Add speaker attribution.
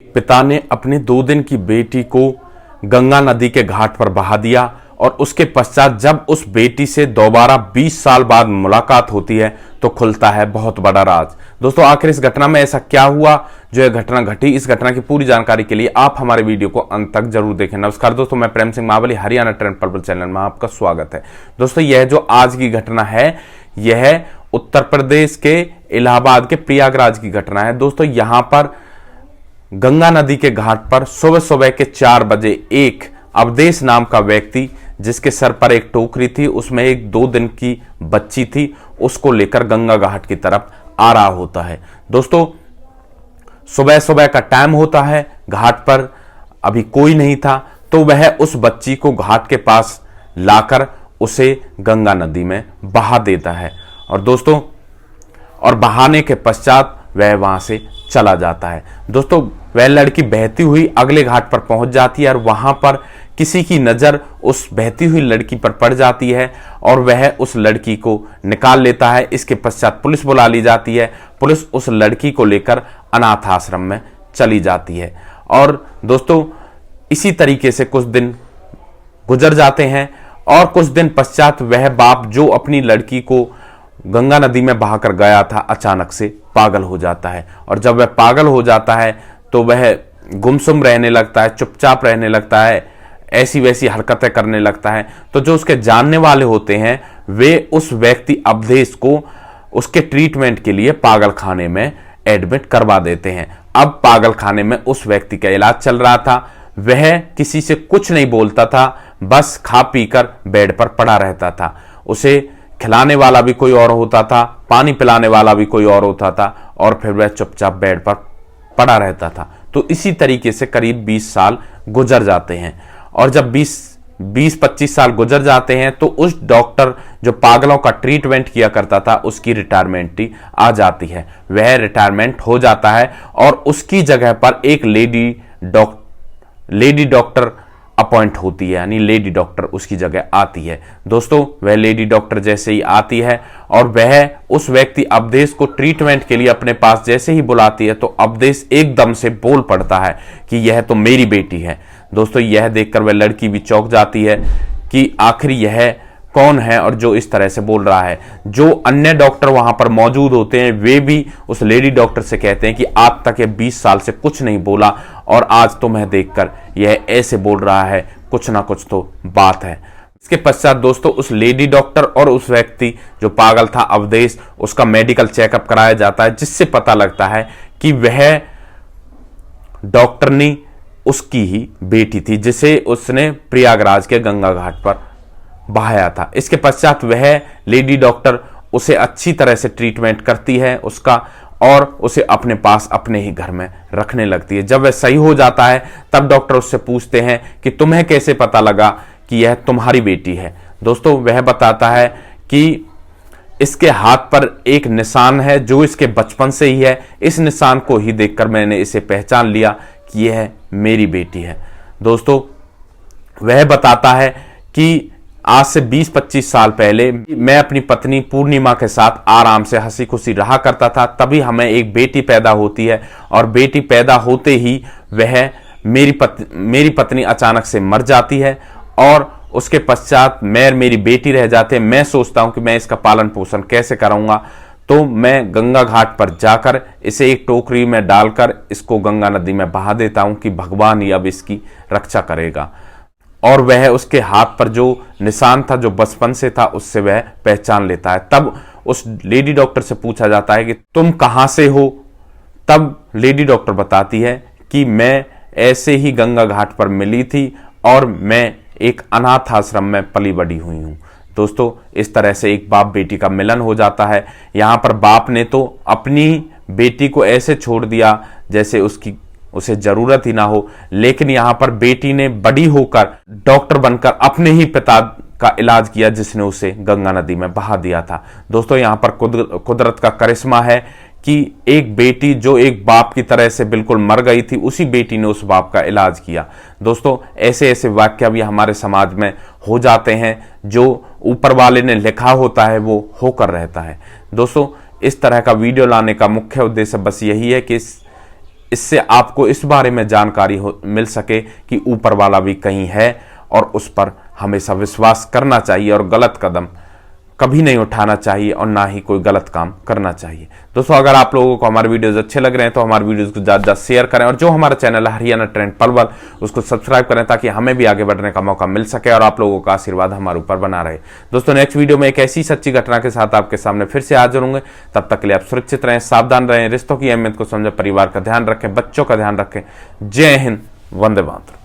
Speaker 1: पिता ने अपने 2 दिन की बेटी को गंगा नदी के घाट पर बहा दिया और उसके पश्चात जब उस बेटी से दोबारा 20 साल बाद मुलाकात होती है तो खुलता है बहुत बड़ा राज। दोस्तों, आखिर इस घटना में ऐसा क्या हुआ जो यह घटना घटी? इस घटना की पूरी जानकारी के लिए आप हमारे वीडियो को अंत तक जरूर देखें। नमस्कार दोस्तों, मैं प्रेम सिंह महाबली, हरियाणा ट्रेंड पर्पल चैनल में आपका स्वागत है। दोस्तों, यह जो आज की घटना है यह उत्तर प्रदेश के इलाहाबाद के प्रयागराज की घटना है। दोस्तों, यहां पर गंगा नदी के घाट पर सुबह सुबह के 4 बजे एक अवधेश नाम का व्यक्ति, जिसके सर पर एक टोकरी थी, उसमें एक 2 दिन की बच्ची थी, उसको लेकर गंगा घाट की तरफ आ रहा होता है। दोस्तों, सुबह सुबह का टाइम होता है, घाट पर अभी कोई नहीं था, तो वह उस बच्ची को घाट के पास लाकर उसे गंगा नदी में बहा देता है। और दोस्तों, और बहाने के पश्चात वह वहां से चला जाता है। दोस्तों, वह लड़की बहती हुई अगले घाट पर पहुंच जाती है और वहां पर किसी की नजर उस बहती हुई लड़की पर पड़ जाती है और वह उस लड़की को निकाल लेता है। इसके पश्चात पुलिस बुला ली जाती है। पुलिस उस लड़की को लेकर अनाथ आश्रम में चली जाती है। और दोस्तों, इसी तरीके से कुछ दिन गुजर जाते हैं और कुछ दिन पश्चात वह बाप जो अपनी लड़की को गंगा नदी में बहाकर गया था, अचानक से पागल हो जाता है। और जब वह पागल हो जाता है तो वह गुमसुम रहने लगता है, चुपचाप रहने लगता है, ऐसी वैसी हरकतें करने लगता है। तो जो उसके जानने वाले होते हैं वे उस व्यक्ति अवधेश को उसके ट्रीटमेंट के लिए पागल खाने में एडमिट करवा देते हैं। अब पागल खाने में उस व्यक्ति का इलाज चल रहा था। वह किसी से कुछ नहीं बोलता था, बस खा पीकर बेड पर पड़ा रहता था। उसे खिलाने वाला भी कोई और होता था, पानी पिलाने वाला भी कोई और होता था, और फिर वह चुपचाप बेड पर पड़ा रहता था। तो इसी तरीके से करीब 20 साल गुजर जाते हैं। और जब 20-25 साल गुजर जाते हैं तो उस डॉक्टर जो पागलों का ट्रीटमेंट किया करता था उसकी रिटायरमेंट आ जाती है। वह रिटायरमेंट हो जाता है और उसकी जगह पर एक लेडी डॉक्टर अपॉइंट होती है, यानी लेडी डॉक्टर उसकी जगह आती है। दोस्तों, वह लेडी डॉक्टर जैसे ही आती है और वह उस व्यक्ति अवधेश को ट्रीटमेंट के लिए अपने पास जैसे ही बुलाती है तो अवधेश एकदम से बोल पड़ता है कि यह तो मेरी बेटी है। दोस्तों, यह देखकर वह लड़की भी चौंक जाती है कि आखिर यह कौन है और जो इस तरह से बोल रहा है। जो अन्य डॉक्टर वहां पर मौजूद होते हैं वे भी उस लेडी डॉक्टर से कहते हैं कि आज तक ये 20 साल से कुछ नहीं बोला और आज तुम्हें देखकर यह ऐसे बोल रहा है, कुछ ना कुछ तो बात है। इसके पश्चात दोस्तों, उस लेडी डॉक्टर और उस व्यक्ति जो पागल था अवधेश, उसका मेडिकल चेकअप कराया जाता है, जिससे पता लगता है कि वह डॉक्टरनी उसकी ही बेटी थी, जिसे उसने प्रयागराज के गंगा घाट पर बहाया था। इसके पश्चात वह लेडी डॉक्टर उसे अच्छी तरह से ट्रीटमेंट करती है उसका, और उसे अपने पास अपने ही घर में रखने लगती है। जब वह सही हो जाता है तब डॉक्टर उससे पूछते हैं कि तुम्हें कैसे पता लगा कि यह तुम्हारी बेटी है? दोस्तों, वह बताता है कि इसके हाथ पर एक निशान है जो इसके बचपन से ही है। इस निशान को ही देखकर मैंने इसे पहचान लिया कि यह मेरी बेटी है। दोस्तों, वह बताता है कि आज से 20-25 साल पहले मैं अपनी पत्नी पूर्णिमा के साथ आराम से हंसी खुशी रहा करता था। तभी हमें एक बेटी पैदा होती है और बेटी पैदा होते ही वह मेरी पत्नी अचानक से मर जाती है और उसके पश्चात मेरी बेटी रह जाते हैं। मैं सोचता हूं कि मैं इसका पालन पोषण कैसे करूंगा, तो मैं गंगा घाट पर जाकर इसे एक टोकरी में डालकर इसको गंगा नदी में बहा देता हूं कि भगवान ही अब इसकी रक्षा करेगा। और वह उसके हाथ पर जो निशान था, जो बचपन से था, उससे वह पहचान लेता है। तब उस लेडी डॉक्टर से पूछा जाता है कि तुम कहां से हो? तब लेडी डॉक्टर बताती है कि मैं ऐसे ही गंगा घाट पर मिली थी और मैं एक अनाथ आश्रम में पली बड़ी हुई हूं। दोस्तों, इस तरह से एक बाप बेटी का मिलन हो जाता है। यहां पर बाप ने तो अपनी बेटी को ऐसे छोड़ दिया जैसे उसे जरूरत ही ना हो, लेकिन यहां पर बेटी ने बड़ी होकर डॉक्टर बनकर अपने ही पिता का इलाज किया, जिसने उसे गंगा नदी में बहा दिया था। दोस्तों, यहां पर कुदरत का करिश्मा है कि एक बेटी जो एक बाप की तरह से बिल्कुल मर गई थी, उसी बेटी ने उस बाप का इलाज किया। दोस्तों, ऐसे ऐसे वाक्य भी हमारे समाज में हो जाते हैं। जो ऊपर वाले ने लिखा होता है वो होकर रहता है। दोस्तों, इस तरह का वीडियो लाने का मुख्य उद्देश्य बस यही है कि इससे आपको इस बारे में जानकारी मिल सके कि ऊपर वाला भी कहीं है और उस पर हमेशा विश्वास करना चाहिए और गलत कदम कभी नहीं उठाना चाहिए और ना ही कोई गलत काम करना चाहिए। दोस्तों, अगर आप लोगों को हमारे वीडियोस अच्छे लग रहे हैं तो हमारे वीडियोस को ज़्यादा शेयर करें और जो हमारा चैनल है हरियाणा ट्रेंड पलवल उसको सब्सक्राइब करें ताकि हमें भी आगे बढ़ने का मौका मिल सके और आप लोगों का आशीर्वाद हमारे ऊपर बना रहे। दोस्तों, नेक्स्ट वीडियो में एक ऐसी सच्ची घटना के साथ आपके सामने फिर से हाजिर होंगे। तब तक के लिए आप सुरक्षित रहें, सावधान रहें, रिश्तों की अहमियत को समझें, परिवार का ध्यान रखें, बच्चों का ध्यान रखें। जय हिंद, वंदे मातरम।